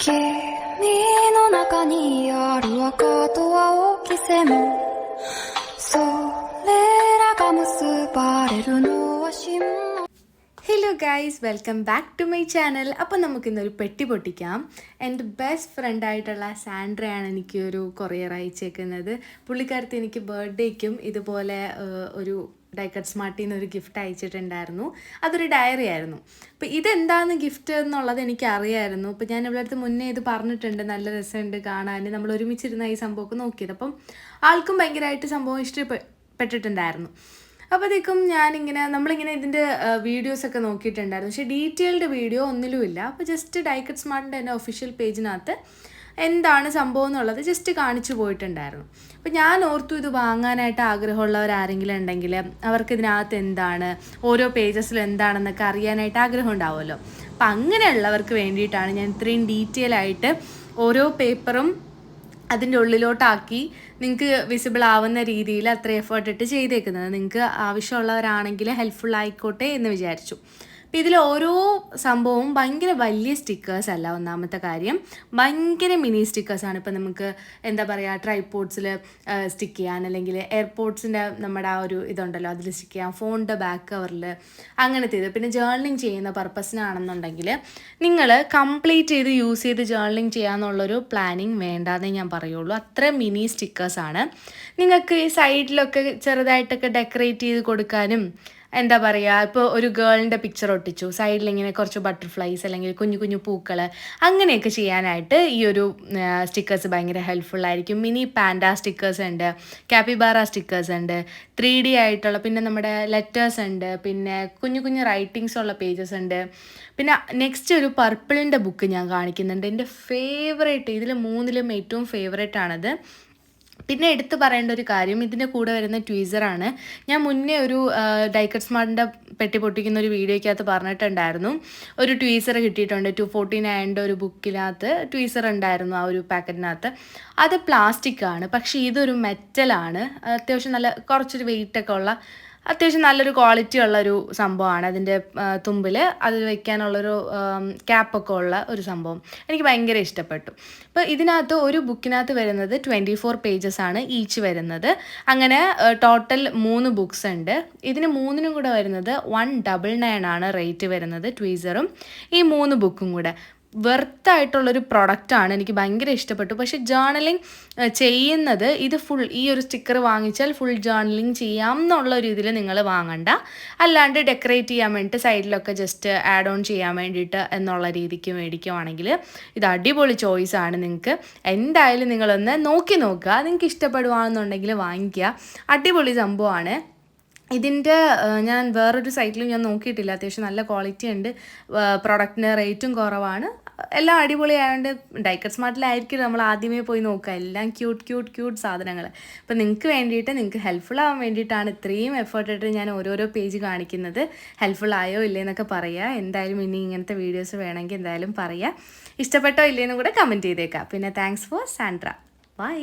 君の中にある赤と青き線それらが結ばれるのは真のഹലോ guys, welcome back to my channel. അപ്പോൾ നമുക്കിന്നൊരു പെട്ടി പൊട്ടിക്കാം. എൻ്റെ ബെസ്റ്റ് ഫ്രണ്ടായിട്ടുള്ള സാൻഡ്രയാണ് എനിക്ക് ഒരു കൊറിയർ അയച്ചേക്കുന്നത്. പുള്ളിക്കാരത്തി എനിക്ക് ബർത്ത്ഡേക്കും ഇതുപോലെ ഒരു ഡൈക്കട്ട് സ്മാർട്ടിൽ നിന്ന് ഒരു ഗിഫ്റ്റ് അയച്ചിട്ടുണ്ടായിരുന്നു. അതൊരു ഡയറി ആയിരുന്നു. അപ്പോൾ ഇതെന്താണ് ഗിഫ്റ്റ് എന്നുള്ളത് എനിക്ക് അറിയായിരുന്നു. അപ്പോൾ ഞാൻ ഇവിടെ അടുത്ത് മുന്നേ ഇത് പറഞ്ഞിട്ടുണ്ട്, നല്ല രസമുണ്ട് കാണാൻ, നമ്മൾ ഒരുമിച്ചിരുന്ന ഈ സംഭവമൊക്കെ നോക്കിയത്. അപ്പം ആൾക്കും ഭയങ്കരമായിട്ട് സംഭവം ഇഷ്ടപ്പെട്ടിട്ടുണ്ടായിരുന്നു. അപ്പോഴത്തേക്കും നമ്മളിങ്ങനെ ഇതിൻ്റെ വീഡിയോസൊക്കെ നോക്കിയിട്ടുണ്ടായിരുന്നു. പക്ഷേ ഡീറ്റെയിൽഡ് വീഡിയോ ഒന്നിലുമില്ല. അപ്പോൾ ജസ്റ്റ് ഡൈക്കട്ട് സ്മാർട്ടിൻ്റെ എൻ്റെ ഒഫീഷ്യൽ പേജിനകത്ത് എന്താണ് സംഭവം എന്നുള്ളത് ജസ്റ്റ് കാണിച്ചു പോയിട്ടുണ്ടായിരുന്നു. അപ്പോൾ ഞാൻ ഓർത്തു ഇത് വാങ്ങാനായിട്ട് ആഗ്രഹമുള്ളവരാരെങ്കിലും ഉണ്ടെങ്കിൽ അവർക്ക് ഇതിനകത്ത് എന്താണ്, ഓരോ പേജസിലും എന്താണെന്നൊക്കെ അറിയാനായിട്ട് ആഗ്രഹം ഉണ്ടാവുമല്ലോ. അപ്പം അങ്ങനെയുള്ളവർക്ക് വേണ്ടിയിട്ടാണ് ഞാൻ ഇത്രയും ഡീറ്റെയിൽ ആയിട്ട് ഓരോ പേപ്പറും അതിൻ്റെ ഉള്ളിലോട്ടാക്കി നിങ്ങൾക്ക് വിസിബിൾ ആവുന്ന രീതിയിൽ അത്ര എഫേർട്ട് ഇട്ട് ചെയ്തേക്കുന്നത്. നിങ്ങൾക്ക് ആവശ്യമുള്ളവരാണെങ്കിൽ ഹെൽപ്ഫുൾ ആയിക്കോട്ടെ എന്ന് വിചാരിച്ചു. അപ്പോൾ ഇതിൽ ഓരോ സംഭവവും ഭയങ്കര വലിയ സ്റ്റിക്കേഴ്സ് അല്ല. ഒന്നാമത്തെ കാര്യം ഭയങ്കര മിനി സ്റ്റിക്കേഴ്സാണ്. ഇപ്പോൾ നമുക്ക് എന്താ പറയുക, ട്രൈപോഡ്സിൽ സ്റ്റിക്ക് ചെയ്യാൻ, അല്ലെങ്കിൽ എയർപോർട്സിൻ്റെ നമ്മുടെ ആ ഒരു ഇതുണ്ടല്ലോ അതിൽ സ്റ്റിക്ക് ചെയ്യാം, ഫോണിൻ്റെ ബാക്ക് കവറിൽ, അങ്ങനത്തെ ഇത്. പിന്നെ ജേർണലിങ് ചെയ്യുന്ന പർപ്പസിനാണെന്നുണ്ടെങ്കിൽ നിങ്ങൾ കംപ്ലീറ്റ് ചെയ്ത് യൂസ് ചെയ്ത് ജേർണലിങ് ചെയ്യാമെന്നുള്ളൊരു പ്ലാനിങ് വേണ്ടാന്നേ ഞാൻ പറയുള്ളൂ. അത്ര മിനി സ്റ്റിക്കേഴ്സാണ്. നിങ്ങൾക്ക് ഈ സൈഡിലൊക്കെ ചെറുതായിട്ടൊക്കെ ഡെക്കറേറ്റ് ചെയ്ത് കൊടുക്കാനും, എന്താ പറയുക, ഇപ്പോൾ ഒരു ഗേളിൻ്റെ പിക്ചർ ഒട്ടിച്ചു, സൈഡിലിങ്ങനെ കുറച്ച് ബട്ടർഫ്ലൈസ് അല്ലെങ്കിൽ കുഞ്ഞു കുഞ്ഞു പൂക്കൾ, അങ്ങനെയൊക്കെ ചെയ്യാനായിട്ട് ഈ ഒരു സ്റ്റിക്കേഴ്സ് ഭയങ്കര ഹെൽപ്ഫുൾ ആയിരിക്കും. മിനി പാൻഡ സ്റ്റിക്കേഴ്സ് ഉണ്ട്, കാപ്പിബാറ സ്റ്റിക്കേഴ്സ് ഉണ്ട്, 3D ആയിട്ടുള്ള, പിന്നെ നമ്മുടെ ലെറ്റേഴ്സ് ഉണ്ട്, പിന്നെ കുഞ്ഞു കുഞ്ഞു റൈറ്റിങ്സ് ഉള്ള പേജസ് ഉണ്ട്. പിന്നെ നെക്സ്റ്റ് ഒരു പർപ്പിളിൻ്റെ ബുക്ക് ഞാൻ കാണിക്കുന്നുണ്ട്. എൻ്റെ ഫേവറേറ്റ്, ഇതിൽ മൂന്നിലും ഏറ്റവും ഫേവറേറ്റ് ആണത്. പിന്നെ എടുത്ത് പറയേണ്ട ഒരു കാര്യം, ഇതിൻ്റെ കൂടെ വരുന്ന ട്വീസറാണ്. ഞാൻ മുന്നേ ഒരു ഡൈക്കട്ട് സ്മാർട്ടിൻ്റെ പെട്ടി പൊട്ടിക്കുന്ന ഒരു വീഡിയോയ്ക്കകത്ത് പറഞ്ഞിട്ടുണ്ടായിരുന്നു, ഒരു ട്വീസർ കിട്ടിയിട്ടുണ്ട്. 249 ഒരു ബുക്കിനകത്ത് ട്വീസർ ഉണ്ടായിരുന്നു ആ ഒരു പാക്കറ്റിനകത്ത്. അത് പ്ലാസ്റ്റിക്കാണ്, പക്ഷേ ഇതൊരു മെറ്റലാണ്. അത്യാവശ്യം നല്ല കുറച്ചൊരു വെയിറ്റൊക്കെ ഉള്ള, അത്യാവശ്യം നല്ലൊരു ക്വാളിറ്റി ഉള്ളൊരു സംഭവമാണ്. അതിൻ്റെ തുമ്പിൽ അത് വയ്ക്കാനുള്ളൊരു ക്യാപ്പൊക്കെ ഉള്ള ഒരു സംഭവം എനിക്ക് ഭയങ്കര ഇഷ്ടപ്പെട്ടു. അപ്പോൾ ഇതിനകത്ത് ഒരു ബുക്കിനകത്ത് വരുന്നത് 24 പേജസാണ് ഈച്ച് വരുന്നത്. അങ്ങനെ ടോട്ടൽ 3 ബുക്സ് ഉണ്ട്. ഇതിന് മൂന്നിനും കൂടെ വരുന്നത് 199 ആണ് റേറ്റ് വരുന്നത്, ട്വീസറും ഈ 3 ബുക്കും കൂടെ. വെർത്തായിട്ടുള്ളൊരു പ്രൊഡക്റ്റാണ്, എനിക്ക് ഭയങ്കര ഇഷ്ടപ്പെട്ടു. പക്ഷേ ജേർണലിങ് ചെയ്യുന്നത് ഇത് ഫുൾ, ഈ ഒരു സ്റ്റിക്കർ വാങ്ങിച്ചാൽ ഫുൾ ജേർണലിങ് ചെയ്യാം എന്നുള്ള രീതിയിൽ നിങ്ങൾ വാങ്ങണ്ട. അല്ലാണ്ട് ഡെക്കറേറ്റ് ചെയ്യാൻ വേണ്ടിയിട്ട് സൈഡിലൊക്കെ ജസ്റ്റ് ആഡ് ഓൺ ചെയ്യാൻ വേണ്ടിയിട്ട് എന്നുള്ള രീതിക്ക് മേടിക്കുവാണെങ്കിൽ ഇത് അടിപൊളി ചോയ്സാണ്. നിങ്ങൾക്ക് എന്തായാലും നിങ്ങളൊന്ന് നോക്കി നോക്കുക, നിങ്ങൾക്ക് ഇഷ്ടപ്പെടുവാണെന്നുണ്ടെങ്കിൽ വാങ്ങിക്കുക. അടിപൊളി സംഭവമാണ്. ഇതിൻ്റെ ഞാൻ വേറൊരു സൈറ്റിലും ഞാൻ നോക്കിയിട്ടില്ല. അത്യാവശ്യം നല്ല ക്വാളിറ്റി ഉണ്ട്, പ്രൊഡക്റ്റിന് റേറ്റും കുറവാണ്, എല്ലാം അടിപൊളിയായതുകൊണ്ട് ഡൈക്കട്ട് സ്മാർട്ടിലായിരിക്കും നമ്മൾ ആദ്യമേ പോയി നോക്കുക. എല്ലാം ക്യൂട്ട് സാധനങ്ങൾ. അപ്പോൾ നിങ്ങൾക്ക് വേണ്ടിയിട്ട്, നിങ്ങൾക്ക് ഹെൽപ്ഫുൾ ആവാൻ വേണ്ടിയിട്ടാണ് ഇത്രയും എഫേർട്ട് ഇട്ട് ഞാൻ ഓരോരോ പേജ് കാണിക്കുന്നത്. ഹെൽപ്ഫുൾ ആയോ ഇല്ലേന്നൊക്കെ പറയുക. എന്തായാലും ഇനി ഇങ്ങനത്തെ വീഡിയോസ് വേണമെങ്കിൽ എന്തായാലും പറയുക. ഇഷ്ടപ്പെട്ടോ ഇല്ലേന്നും കൂടെ കമൻറ്റ് ചെയ്തേക്കാം. പിന്നെ താങ്ക്സ് ഫോർ സാൻഡ്ര. ബൈ.